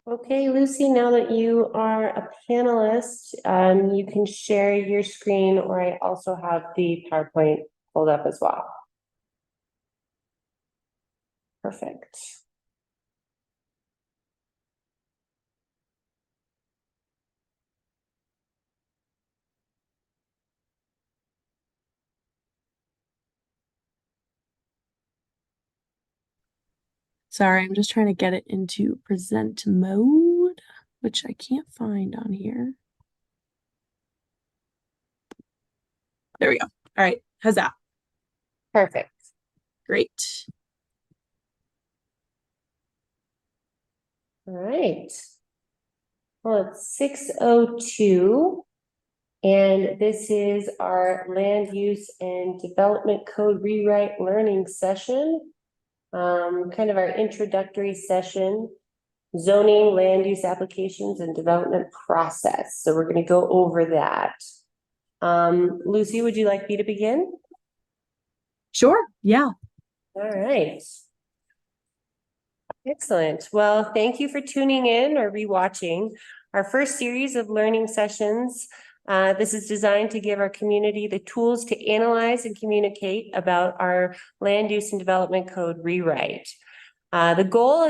Okay, Lucy, now that you are a panelist, you can share your screen, or I also have the PowerPoint pulled up as well. Perfect. Sorry, I'm just trying to get it into present mode, which I can't find on here. There we go. All right. How's that? Perfect. Great. All right. Well, it's 6:02, and this is our Land Use and Development Code Rewrite Learning session, kind of our introductory session, zoning, land use applications, and development process. So we're going to go over that. Lucy, would you like me to begin? Sure. Yeah. All right. Excellent. Well, thank you for tuning in or rewatching our first series of learning sessions. This is designed to give our community the tools to analyze and communicate about our land use and development code rewrite. The goal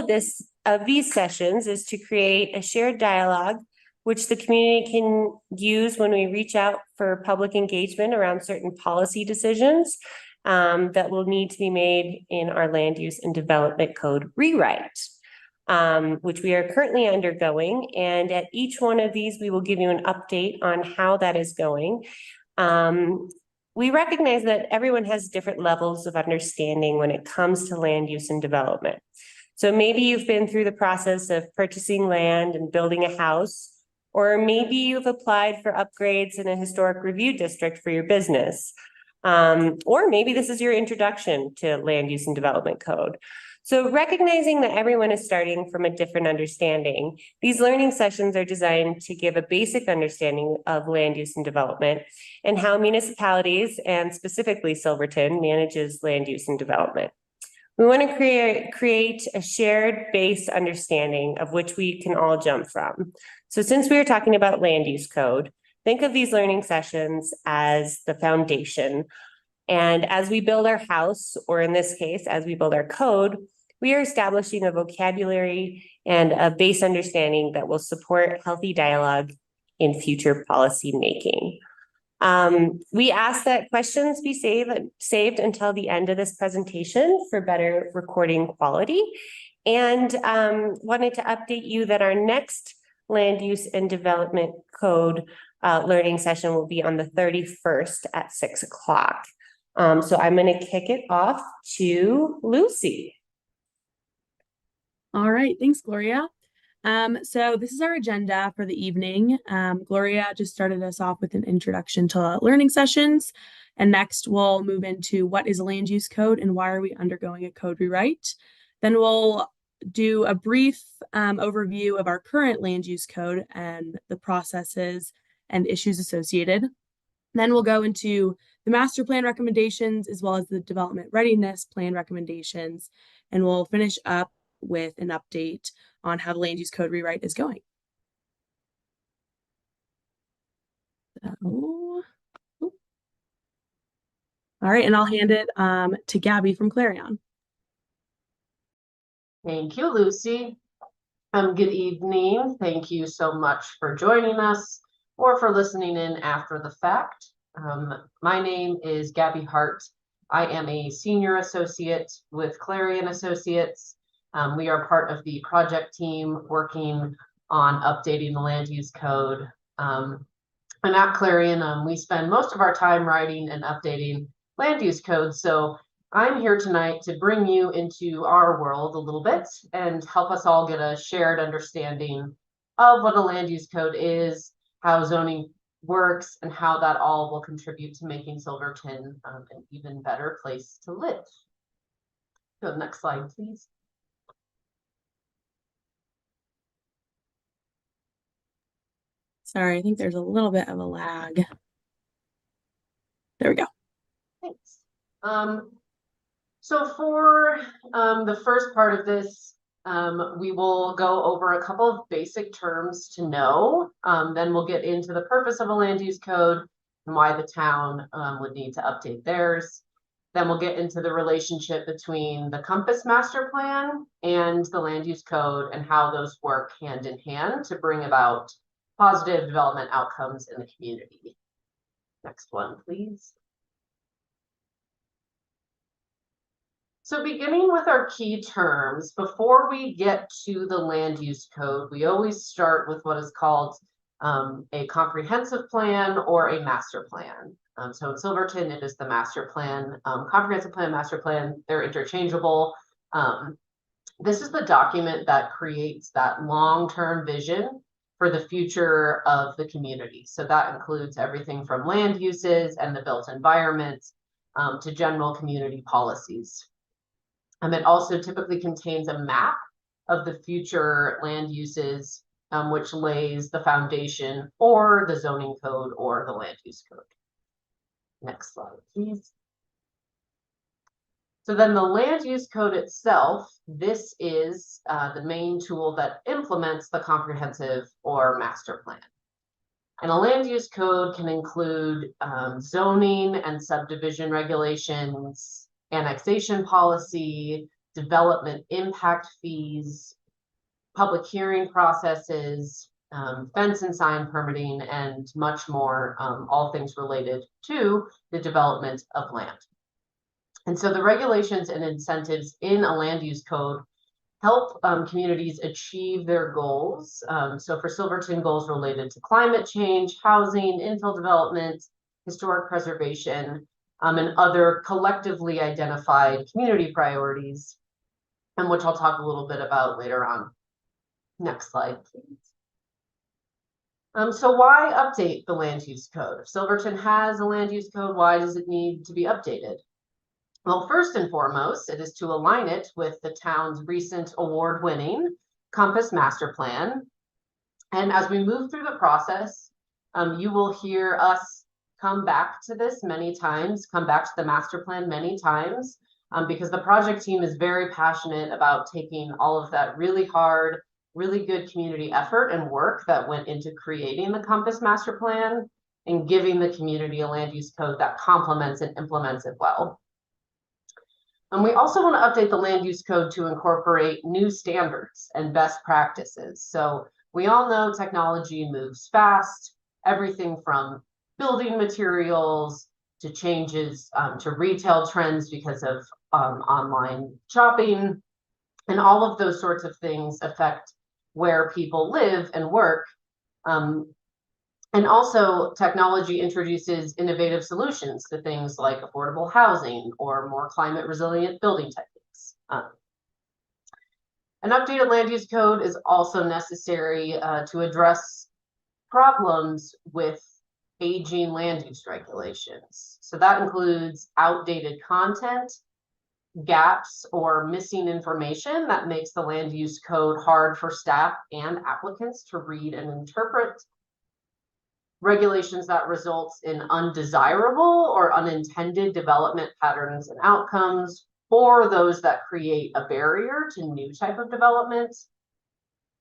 of these sessions is to create a shared dialogue which the community can use when we reach out for public engagement around certain policy decisions that will need to be made in our land use and development code rewrite, which we are currently undergoing. And at each one of these, we will give you an update on how that is going. We recognize that everyone has different levels of understanding when it comes to land use and development. So maybe you've been through the process of purchasing land and building a house, or maybe you've applied for upgrades in a historic review district for your business. Or maybe this is your introduction to land use and development code. So recognizing that everyone is starting from a different understanding, these learning sessions are designed to give a basic understanding of land use and development and how municipalities, and specifically Silverton, manages land use and development. We want to create a shared base understanding of which we can all jump from. So since we are talking about land use code, think of these learning sessions as the foundation. And as we build our house, or in this case, as we build our code, we are establishing a vocabulary and a base understanding that will support healthy dialogue in future policy making. We ask that questions be saved until the end of this presentation for better recording quality. And wanted to update you that our next land use and development code learning session will be on the 31st at 6 o'clock. So I'm going to kick it off to Lucy. All right. Thanks, Gloria. So this is our agenda for the evening. Gloria just started us off with an introduction to learning sessions. And next we'll move into what is a land use code and why are we undergoing a code rewrite. Then we'll do a brief overview of our current land use code and the processes and issues associated. Then we'll go into the master plan recommendations as well as the development readiness plan recommendations. And we'll finish up with an update on how the land use code rewrite is going. So, all right, and I'll hand it to Gabby from Clarion. Thank you, Lucy. Good evening. Thank you so much for joining us or for listening in after the fact. My name is Gabby Hart. I am a senior associate with Clarion Associates. We are part of the project team working on updating the land use code. And at Clarion, we spend most of our time writing and updating land use codes. So I'm here tonight to bring you into our world a little bit and help us all get a shared understanding of what a land use code is, how zoning works, and how that all will contribute to making Silverton an even better place to live. Go to the next slide, please. Sorry, I think there's a little bit of a lag. There we go. Thanks. So for the first part of this, We will go over a couple of basic terms to know. Then we'll get into the purpose of a land use code and why the town would need to update theirs. Then we'll get into the relationship between the Compass Master Plan and the land use code and how those work hand in hand to bring about positive development outcomes in the community. Next one, please. So beginning with our key terms, before we get to the land use code, we always start with what is called a comprehensive plan or a master plan. So in Silverton, it is the master plan, comprehensive plan, master plan, they're interchangeable. This is the document that creates that long-term vision for the future of the community. So that includes everything from land uses and the built environment to general community policies. It also typically contains a map of the future land uses, which lays the foundation for the zoning code or the land use code. Next slide, please. So then the land use code itself, this is the main tool that implements the comprehensive or master plan. And a land use code can include zoning and subdivision regulations, annexation policy, development impact fees, public hearing processes, fence and sign permitting, and much more, all things related to the development of land. And so the regulations and incentives in a land use code help communities achieve their goals. So for Silverton, goals related to climate change, housing, infill development, historic preservation, and other collectively identified community priorities, and which I'll talk a little bit about later on. Next slide, please. So why update the land use code? If Silverton has a land use code, why does it need to be updated? Well, first and foremost, it is to align it with the town's recent award-winning Compass Master Plan. And as we move through the process, you will hear us come back to this many times, come back to the master plan many times, because the project team is very passionate about taking all of that really hard, really good community effort and work that went into creating the Compass Master Plan and giving the community a land use code that complements and implements it well. And we also want to update the land use code to incorporate new standards and best practices. So we all know technology moves fast, everything from building materials to changes to retail trends because of online shopping, and all of those sorts of things affect where people live and work. And also technology introduces innovative solutions to things like affordable housing or more climate resilient building techniques. An updated land use code is also necessary to address problems with aging land use regulations. So that includes outdated content, gaps or missing information that makes the land use code hard for staff and applicants to read and interpret, regulations that results in undesirable or unintended development patterns and outcomes, or those that create a barrier to new type of development.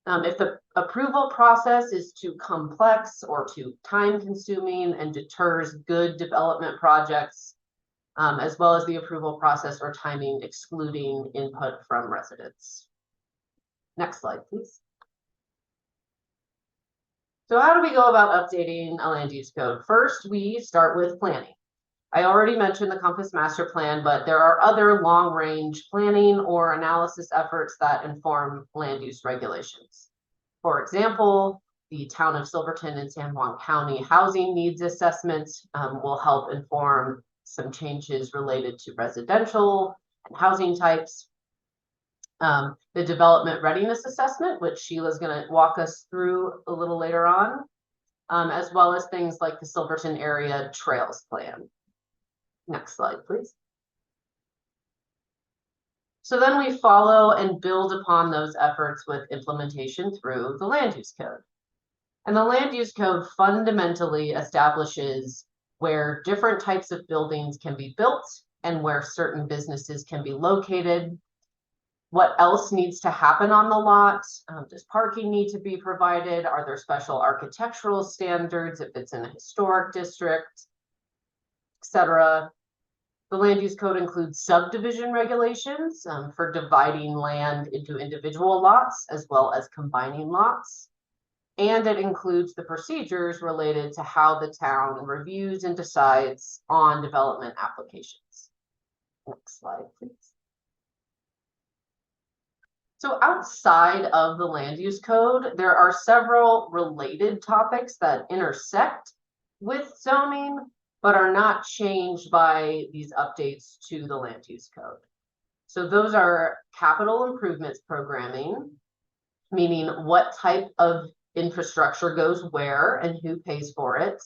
If the approval process is too complex or too time-consuming and deters good development projects, as well as the approval process or timing excluding input from residents. Next slide, please. So how do we go about updating a land use code? First, we start with planning. I already mentioned the Compass Master Plan, but there are other long-range planning or analysis efforts that inform land use regulations. For example, the Town of Silverton and San Juan County Housing Needs Assessment will help inform some changes related to residential and housing types. The Development Readiness Assessment, which Sheila's going to walk us through a little later on, as well as things like the Silverton Area Trails Plan. Next slide, please. So then we follow and build upon those efforts with implementation through the land use code. And the land use code fundamentally establishes where different types of buildings can be built and where certain businesses can be located. What else needs to happen on the lot? Does parking need to be provided? Are there special architectural standards if it's in a historic district, etc.? The land use code includes subdivision regulations for dividing land into individual lots as well as combining lots. And it includes the procedures related to how the town reviews and decides on development applications. Next slide, please. So outside of the land use code, there are several related topics that intersect with zoning, but are not changed by these updates to the land use code. So those are capital improvements programming, meaning what type of infrastructure goes where and who pays for it.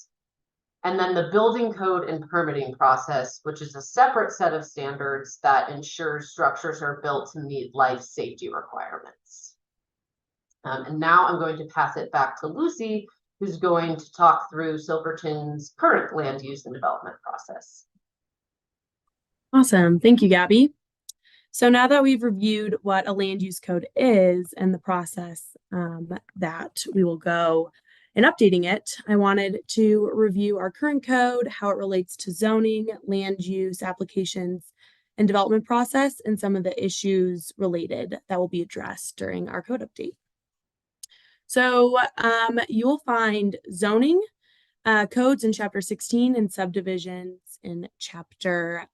And then the building code and permitting process, which is a separate set of standards that ensures structures are built to meet life safety requirements. And now I'm going to pass it back to Lucy, who's going to talk through Silverton's current land use and development process. Awesome. Thank you, Gabby. So now that we've reviewed what a land use code is and the process that we will go in updating it, I wanted to review our current code, how it relates to zoning, land use, applications, and development process, and some of the issues related that will be addressed during our code update. So you will find zoning codes in Chapter 16 and subdivisions in Chapter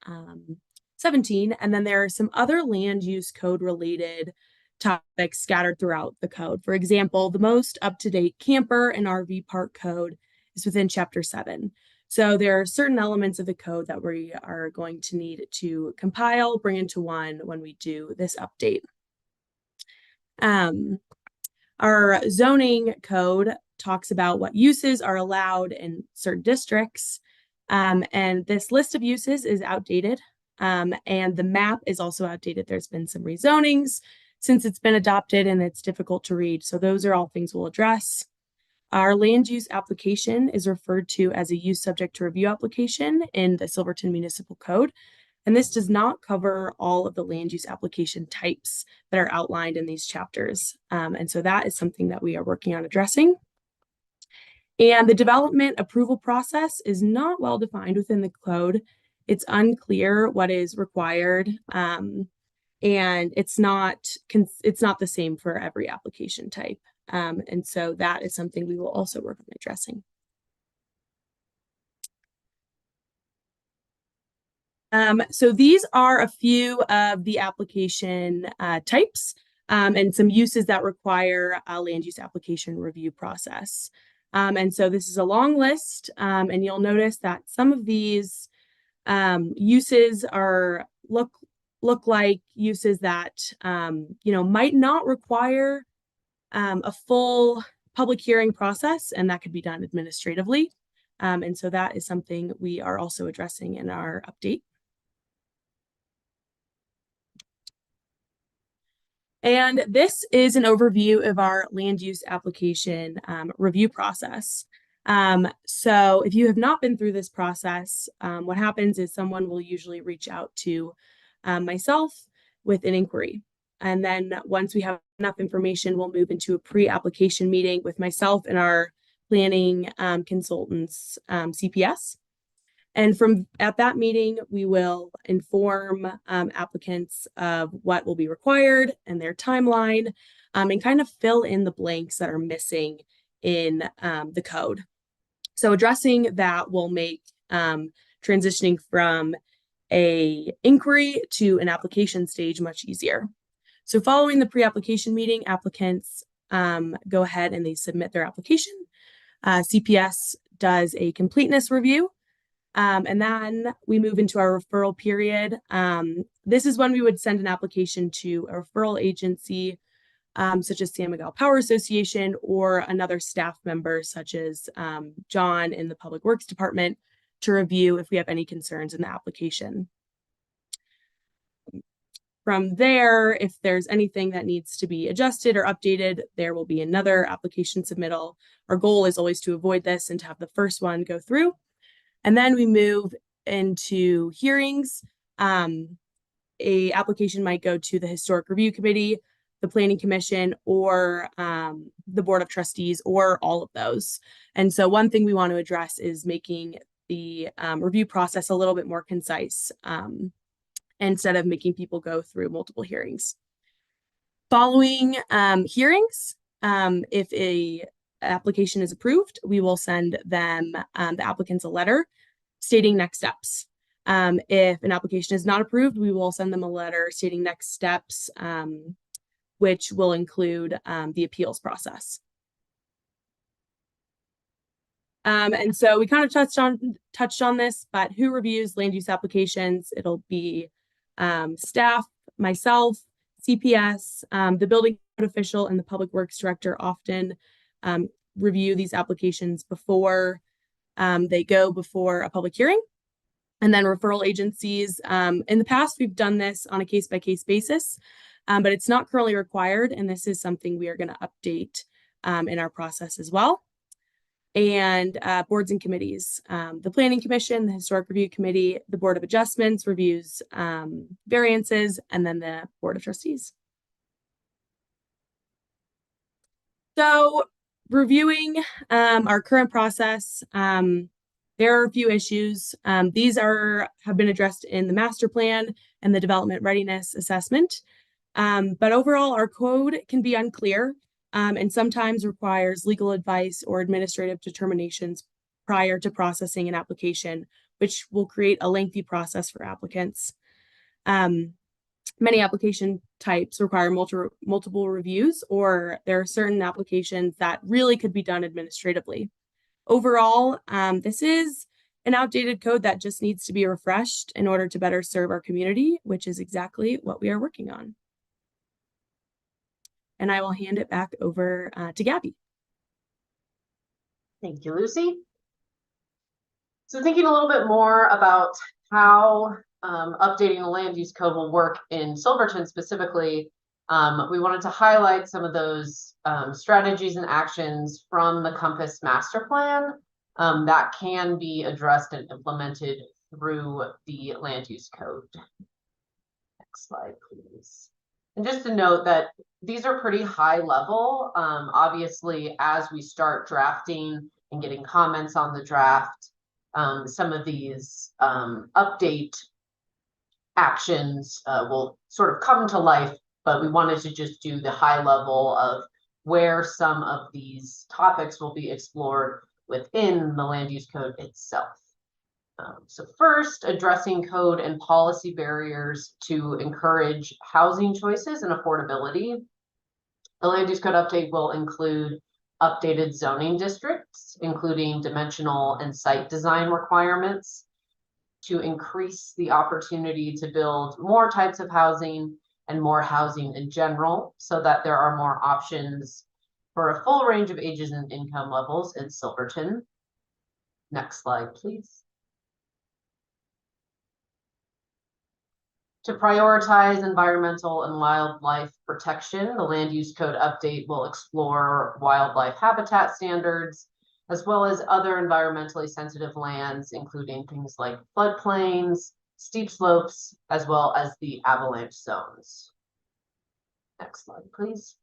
17. And then there are some other land use code related topics scattered throughout the code. For example, the most up-to-date camper and RV park code is within Chapter 7. So there are certain elements of the code that we are going to need to compile, bring into one when we do this update. Our zoning code talks about what uses are allowed in certain districts. And this list of uses is outdated. And the map is also outdated. There's been some rezonings since it's been adopted and it's difficult to read. So those are all things we'll address. Our land use application is referred to as a use subject to review application in the Silverton Municipal Code. And this does not cover all of the land use application types that are outlined in these chapters. And so that is something that we are working on addressing. And the development approval process is not well defined within the code. It's unclear what is required. And it's not the same for every application type. And so that is something we will also work on addressing. So these are a few of the application types and some uses that require a land use application review process. And so this is a long list, and you'll notice that some of these uses are look like uses that might not require a full public hearing process, and that could be done administratively. And so that is something we are also addressing in our update. And this is an overview of our land use application review process. So if you have not been through this process, what happens is someone will usually reach out to myself with an inquiry. And then once we have enough information, we'll move into a pre-application meeting with myself and our planning consultants, CPS. And at that meeting, we will inform applicants of what will be required and their timeline, and kind of fill in the blanks that are missing in the code. So addressing that will make transitioning from an inquiry to an application stage much easier. So following the pre-application meeting, applicants go ahead and they submit their application. CPS does a completeness review. And then we move into our referral period. This is when we would send an application to a referral agency, such as San Miguel Power Association, or another staff member, such as John in the Public Works Department, to review if we have any concerns in the application. From there, if there's anything that needs to be adjusted or updated, there will be another application submittal. Our goal is always to avoid this and to have the first one go through. And then we move into hearings. And a application might go to the Historic Review Committee, the Planning Commission, or the Board of Trustees, or all of those. And so one thing we want to address is making the review process a little bit more concise, instead of making people go through multiple hearings. Following hearings, if a application is approved, we will send them, the applicants, a letter stating next steps. If an application is not approved, we will send them a letter stating next steps, which will include the appeals process. And so we kind of touched on this, but who reviews land use applications? It'll be staff, myself, CPS, the building code official, and the public works director often review these applications before they go before a public hearing. And then referral agencies. In the past, we've done this on a case-by-case basis, but it's not currently required. And this is something we are going to update in our process as well. And boards and committees. The Planning Commission, the Historic Review Committee, the Board of Adjustments reviews variances, and then the Board of Trustees. So reviewing our current process, there are a few issues. These have been addressed in the master plan and the development readiness assessment. But overall, our code can be unclear and sometimes requires legal advice or administrative determinations prior to processing an application, which will create a lengthy process for applicants. Many application types require multiple reviews, or there are certain applications that really could be done administratively. Overall, this is an outdated code that just needs to be refreshed in order to better serve our community, which is exactly what we are working on. And I will hand it back over to Gabby. Thank you, Lucy. So thinking a little bit more about how updating the land use code will work in Silverton specifically, we wanted to highlight some of those strategies and actions from the Compass Master Plan that can be addressed and implemented through the land use code. Next slide, please. And just to note that these are pretty high level. Obviously, as we start drafting and getting comments on the draft, some of these update actions will sort of come to life, but we wanted to just do the high level of where some of these topics will be explored within the land use code itself. So first, addressing code and policy barriers to encourage housing choices and affordability. The land use code update will include updated zoning districts, including dimensional and site design requirements to increase the opportunity to build more types of housing and more housing in general, so that there are more options for a full range of ages and income levels in Silverton. Next slide, please. To prioritize environmental and wildlife protection, the land use code update will explore wildlife habitat standards, as well as other environmentally sensitive lands, including things like floodplains, steep slopes, as well as the avalanche zones. Next slide, please.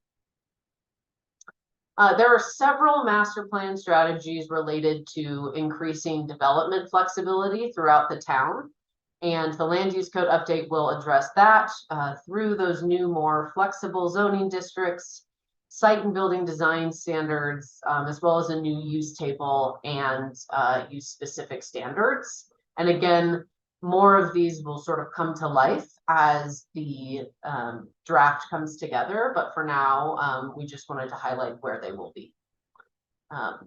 There are several master plan strategies related to increasing development flexibility throughout the town. And the land use code update will address that through those new, more flexible zoning districts, site and building design standards, as well as a new use table and use specific standards. And again, more of these will sort of come to life as the draft comes together. But for now, we just wanted to highlight where they will be.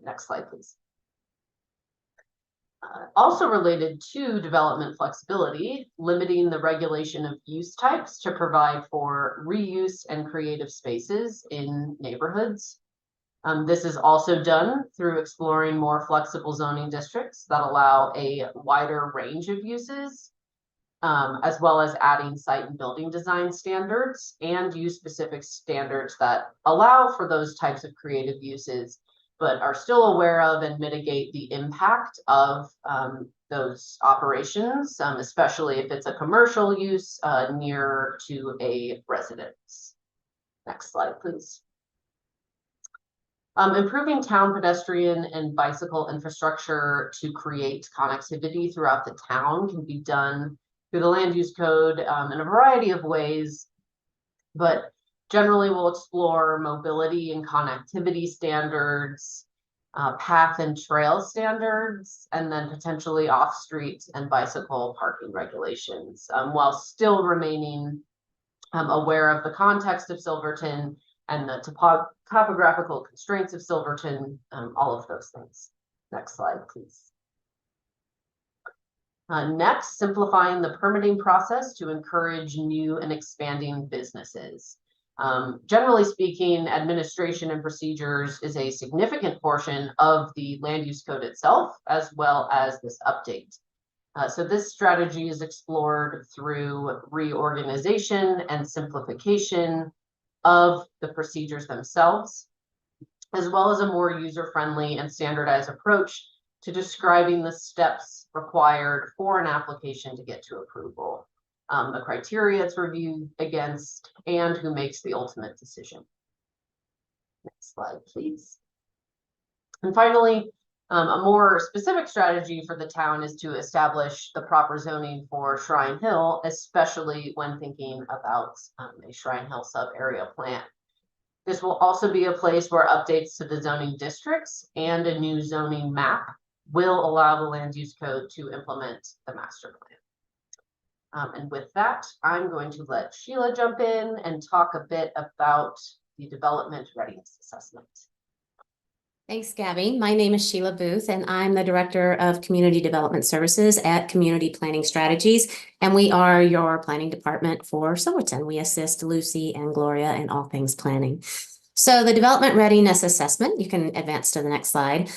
Next slide, please. Also related to development flexibility, limiting the regulation of use types to provide for reuse and creative spaces in neighborhoods. This is also done through exploring more flexible zoning districts that allow a wider range of uses, as well as adding site and building design standards and use-specific standards that allow for those types of creative uses, but are still aware of and mitigate the impact of those operations, especially if it's a commercial use near to a residence. Next slide, please. Improving town pedestrian and bicycle infrastructure to create connectivity throughout the town can be done through the land use code in a variety of ways, but generally we'll explore mobility and connectivity standards, path and trail standards, and then potentially off-street and bicycle parking regulations, while still remaining aware of the context of Silverton and the topographical constraints of Silverton, all of those things. Next slide, please. Next, simplifying the permitting process to encourage new and expanding businesses. Generally speaking, administration and procedures is a significant portion of the land use code itself, as well as this update. So this strategy is explored through reorganization and simplification of the procedures themselves, as well as a more user-friendly and standardized approach to describing the steps required for an application to get to approval, the criteria it's reviewed against, and who makes the ultimate decision. Next slide, please. And finally, a more specific strategy for the town is to establish the proper zoning for Shrine Hill, especially when thinking about a Shrine Hill sub-area plan. This will also be a place where updates to the zoning districts and a new zoning map will allow the land use code to implement the master plan. And with that, I'm going to let Sheila jump in and talk a bit about the development readiness assessment. Thanks, Gabby. My name is Sheila Booth, and I'm the Director of Community Development Services at Community Planning Strategies, and we are your planning department for Silverton. We assist Lucy and Gloria in all things planning. So the Development Readiness Assessment, you can advance to the next slide.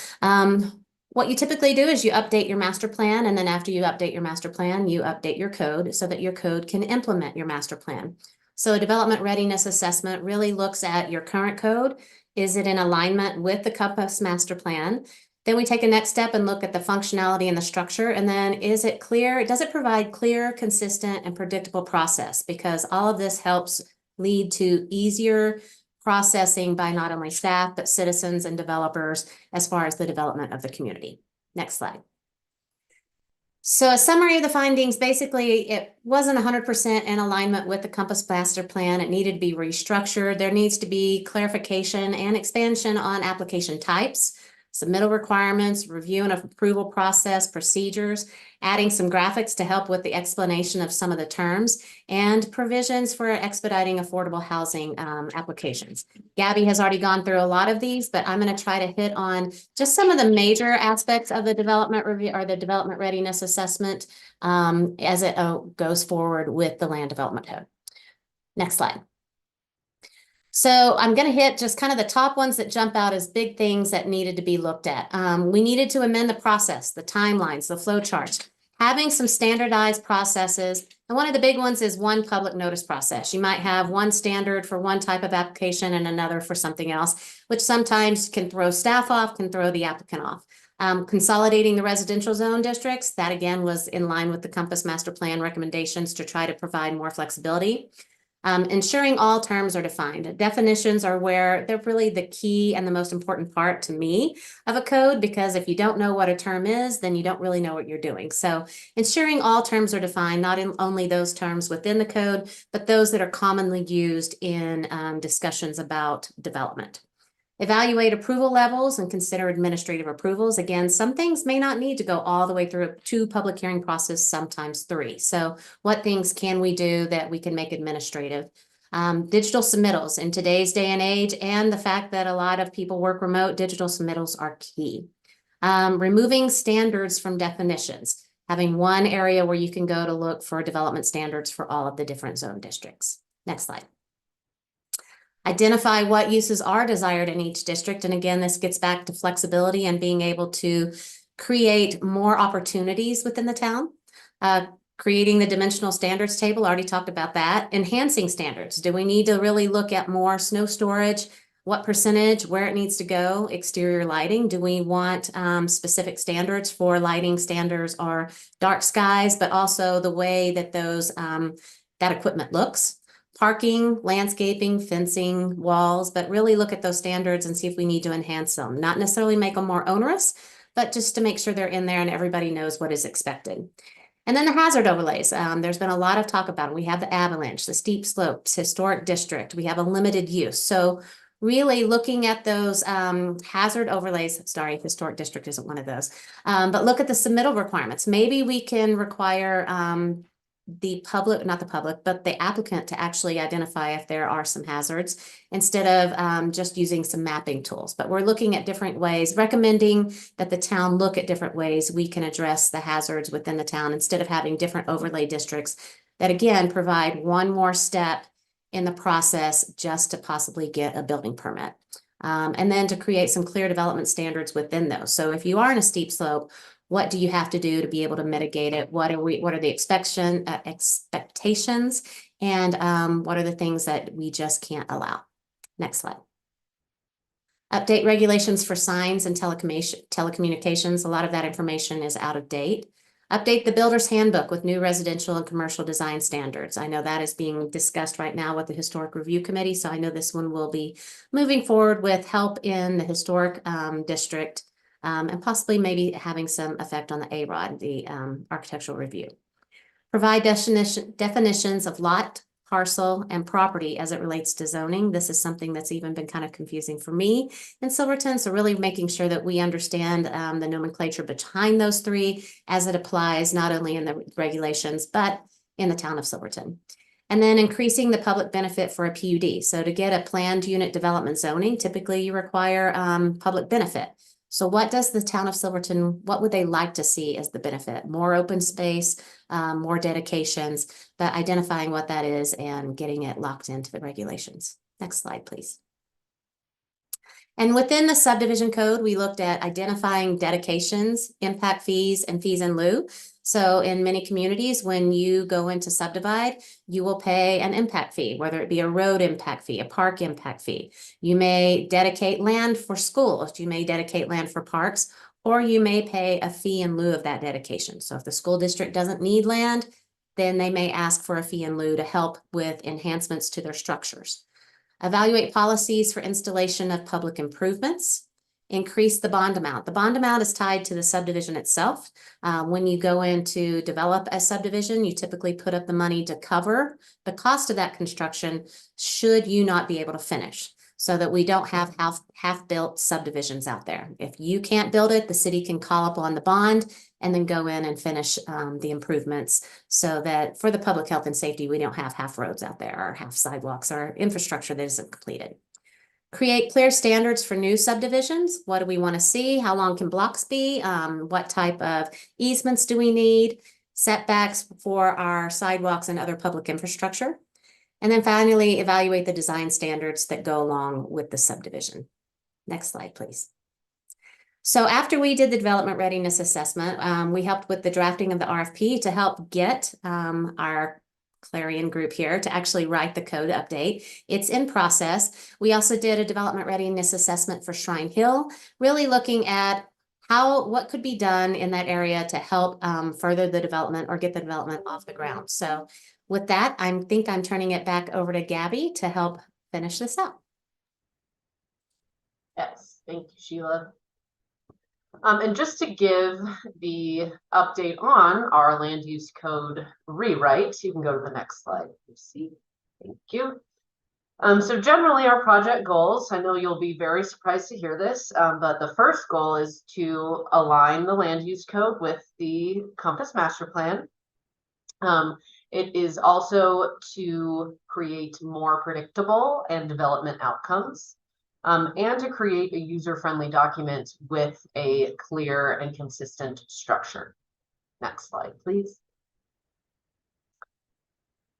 What you typically do is you update your master plan, and then after you update your master plan, you update your code so that your code can implement your master plan. So a Development Readiness Assessment really looks at your current code. Is it in alignment with the Compass Master Plan? Then we take a next step and look at the functionality and the structure. And then is it clear? Does it provide clear, consistent, and predictable process? Because all of this helps lead to easier processing by not only staff, but citizens and developers as far as the development of the community. Next slide. So a summary of the findings, basically it wasn't 100% in alignment with the Compass Master Plan. It needed to be restructured. There needs to be clarification and expansion on application types, submittal requirements, review and approval process, procedures, adding some graphics to help with the explanation of some of the terms, and provisions for expediting affordable housing applications. Gabby has already gone through a lot of these, but I'm going to try to hit on just some of the major aspects of the development review or the development readiness assessment as it goes forward with the land development code. Next slide. So I'm going to hit just kind of the top ones that jump out as big things that needed to be looked at. We needed to amend the process, the timelines, the flow charts, having some standardized processes. And one of the big ones is one public notice process. You might have one standard for one type of application and another for something else, which sometimes can throw staff off, can throw the applicant off. Consolidating the residential zone districts, that again was in line with the Compass Master Plan recommendations to try to provide more flexibility. Ensuring all terms are defined. Definitions are where they're really the key and the most important part to me of a code, because if you don't know what a term is, then you don't really know what you're doing. So ensuring all terms are defined, not only those terms within the code, but those that are commonly used in discussions about development. Evaluate approval levels and consider administrative approvals. Again, some things may not need to go all the way through a 2 public hearing process, sometimes 3. So what things can we do that we can make administrative? Digital submittals in today's day and age, and the fact that a lot of people work remote, digital submittals are key. Removing standards from definitions, having one area where you can go to look for development standards for all of the different zone districts. Next slide. Identify what uses are desired in each district. And again, this gets back to flexibility and being able to create more opportunities within the town. Creating the dimensional standards table, already talked about that. Enhancing standards. Do we need to really look at more snow storage, what percentage, where it needs to go, exterior lighting. Do we want specific standards for lighting standards or dark skies, but also the way that those that equipment looks? Parking, landscaping, fencing, walls, but really look at those standards and see if we need to enhance them. Not necessarily make them more onerous, but just to make sure they're in there and everybody knows what is expected. And then the hazard overlays. There's been a lot of talk about it. We have the avalanche, the steep slopes, historic district. We have a limited use. So really looking at those hazard overlays. Sorry, historic district isn't one of those. But look at the submittal requirements. Maybe we can require the public, not the public, but the applicant to actually identify if there are some hazards instead of just using some mapping tools. But we're looking at different ways, recommending that the town look at different ways we can address the hazards within the town instead of having different overlay districts that again provide one more step in the process just to possibly get a building permit. And then to create some clear development standards within those. So if you are in a steep slope, what do you have to do to be able to mitigate it? What are the expectations? And what are the things that we just can't allow? Next slide. Update regulations for signs and telecommunications. A lot of that information is out of date. Update the builder's handbook with new residential and commercial design standards. I know that is being discussed right now with the Historic Review Committee. So I know this one will be moving forward with help in the historic district. And possibly maybe having some effect on the AROD, the architectural review. Provide definitions of lot, parcel, and property as it relates to zoning. This is something that's even been kind of confusing for me in Silverton. So really making sure that we understand the nomenclature behind those three as it applies not only in the regulations, but in the town of Silverton. And then increasing the public benefit for a PUD. So to get a planned unit development zoning, typically you require public benefit. So what does the town of Silverton, what would they like to see as the benefit? More open space, more dedications, but identifying what that is and getting it locked into the regulations. Next slide, please. And within the subdivision code, we looked at identifying dedications, impact fees, and fees in lieu. So in many communities, when you go into subdivide, you will pay an impact fee, whether it be a road impact fee, a park impact fee. You may dedicate land for schools, you may dedicate land for parks, or you may pay a fee in lieu of that dedication. So if the school district doesn't need land, then they may ask for a fee in lieu to help with enhancements to their structures. Evaluate policies for installation of public improvements. Increase the bond amount. The bond amount is tied to the subdivision itself. When you go in to develop a subdivision, you typically put up the money to cover the cost of that construction should you not be able to finish, so that we don't have half-built subdivisions out there. If you can't build it, the city can call up on the bond and then go in and finish the improvements so that for the public health and safety, we don't have half roads out there or half sidewalks or infrastructure that isn't completed. Create clear standards for new subdivisions. What do we want to see? How long can blocks be? What type of easements do we need? Setbacks for our sidewalks and other public infrastructure. And then finally, evaluate the design standards that go along with the subdivision. Next slide, please. So after we did the development readiness assessment, we helped with the drafting of the RFP to help get our Clarion group here to actually write the code update. It's in process. We also did a development readiness assessment for Shrine Hill, really looking at what could be done in that area to help further the development or get the development off the ground. So with that, I think I'm turning it back over to Gabby to help finish this out. Yes, thank you, Sheila. And just to give the update on our land use code rewrite, you can go to the next slide. See, thank you. So generally our project goals, I know you'll be very surprised to hear this, but the first goal is to align the land use code with the Compass Master Plan. It is also to create more predictable and development outcomes. And to create a user-friendly document with a clear and consistent structure. Next slide, please.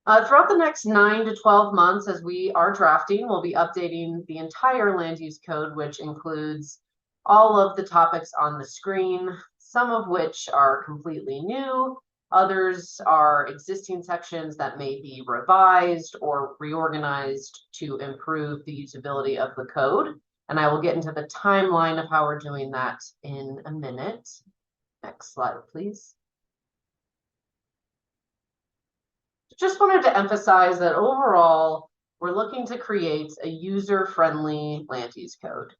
Throughout the next 9 to 12 months, as we are drafting, we'll be updating the entire land use code, which includes all of the topics on the screen, some of which are completely new, Others are existing sections that may be revised or reorganized to improve the usability of the code. And I will get into the timeline of how we're doing that in a minute. Next slide, please. Just wanted to emphasize that overall, we're looking to create a user-friendly land use code.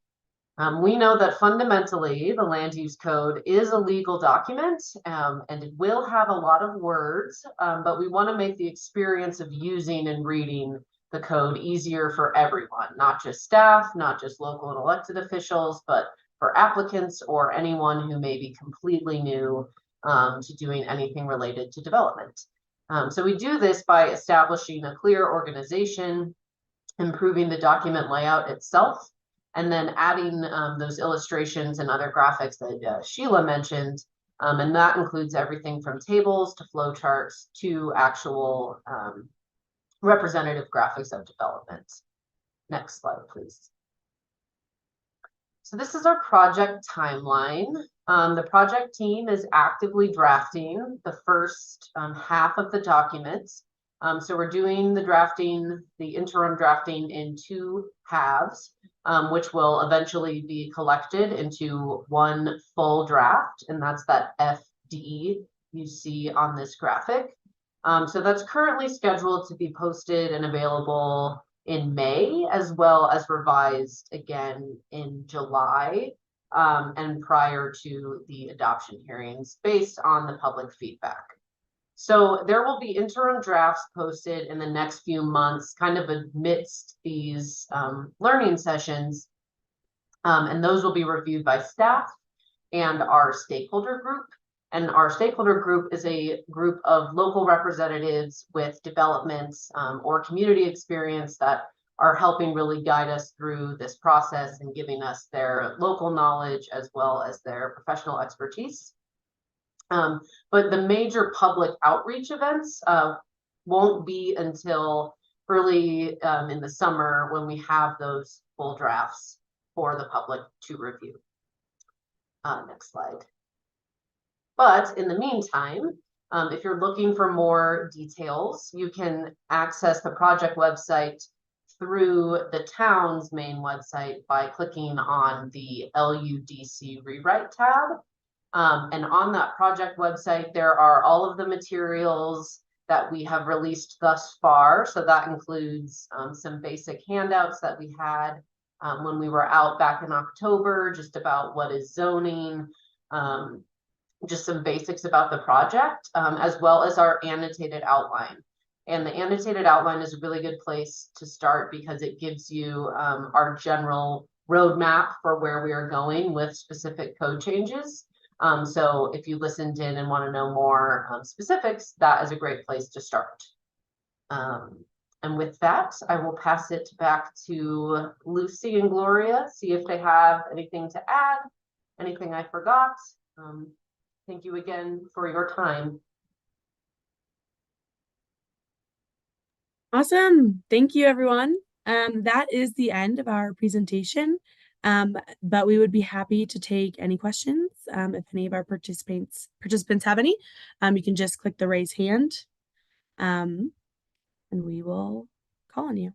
We know that fundamentally the land use code is a legal document, and it will have a lot of words, but we want to make the experience of using and reading the code easier for everyone, not just staff, not just local and elected officials, but for applicants or anyone who may be completely new to doing anything related to development. So we do this by establishing a clear organization, improving the document layout itself, and then adding those illustrations and other graphics that Sheila mentioned. And that includes everything from tables to flowcharts to actual representative graphics of development. Next slide, please. So this is our project timeline. The project team is actively drafting the first half of the documents. So we're doing the interim drafting in 2 halves, which will eventually be collected into one full draft, and that's that FD you see on this graphic. So that's currently scheduled to be posted and available in May, as well as revised again in July, and prior to the adoption hearings based on the public feedback. So there will be interim drafts posted in the next few months, kind of amidst these learning sessions, and those will be reviewed by staff and our stakeholder group. And our stakeholder group is a group of local representatives with development or community experience that are helping really guide us through this process and giving us their local knowledge as well as their professional expertise. But the major public outreach events won't be until early in the summer when we have those full drafts for the public to review. Next slide. But in the meantime, if you're looking for more details, you can access the project website through the town's main website by clicking on the LUDC rewrite tab. And on that project website, there are all of the materials that we have released thus far. So that includes some basic handouts that we had when we were out back in October, just about what is zoning, just some basics about the project, as well as our annotated outline. And the annotated outline is a really good place to start because it gives you our general roadmap for where we are going with specific code changes. So if you listened in and want to know more specifics, that is a great place to start. And with that, I will pass it back to Lucy and Gloria, see if they have anything to add, anything I forgot. Thank you again for your time. Awesome. Thank you, everyone. That is the end of our presentation. But we would be happy to take any questions. If any of our participants have any, you can just click the raise hand, and we will call on you.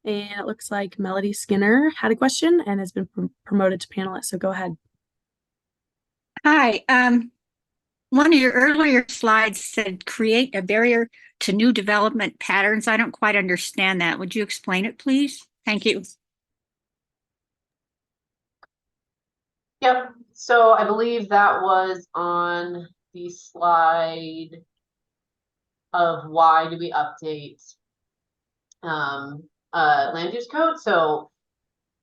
And it looks like Melody Skinner had a question and has been promoted to panelist. So go ahead. Hi. One of your earlier slides said create a barrier to new development patterns. I don't quite understand that. Would you explain it, please? Thank you. Yep. So I believe that was on the slide of why do we update land use code. So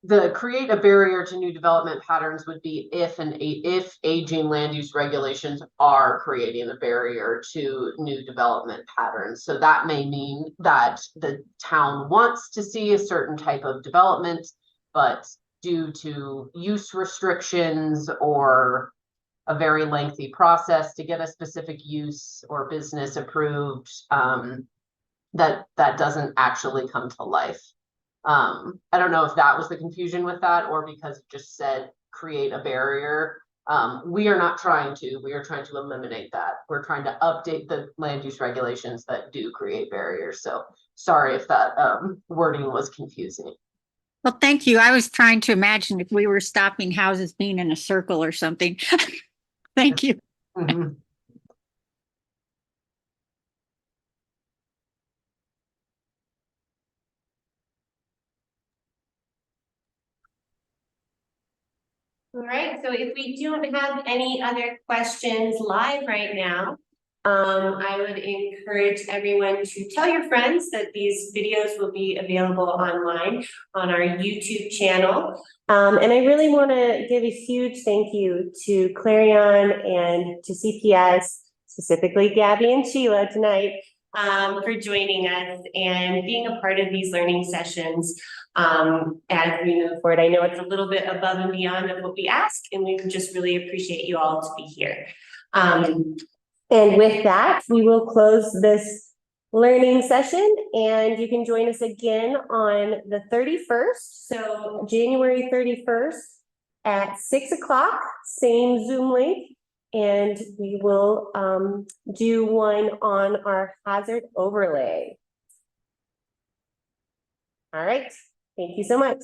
the create a barrier to new development patterns would be if aging land use regulations are creating a barrier to new development patterns. So that may mean that the town wants to see a certain type of development, but due to use restrictions or a very lengthy process to get a specific use or business approved, that doesn't actually come to life. I don't know if that was the confusion with that, or because it just said create a barrier. We are not trying to, we are trying to eliminate that. We're trying to update the land use regulations that do create barriers. So sorry if that wording was confusing. Well, thank you. I was trying to imagine if we were stopping houses being in a circle or something. Thank you. Mhm. All right, so if we don't have any other questions live right now, I would encourage everyone to tell your friends that these videos will be available online on our YouTube channel. And I really want to give a huge thank you to Clarion and to CPS, specifically Gabby and Sheila tonight, for joining us and being a part of these learning sessions as we move forward. I know it's a little bit above and beyond of what we ask, and we just really appreciate you all to be here. And with that, we will close this learning session, and you can join us again on the 31st. So January 31st at 6 o'clock, same Zoom link. And we will do one on our hazard overlay. All right, thank you so much.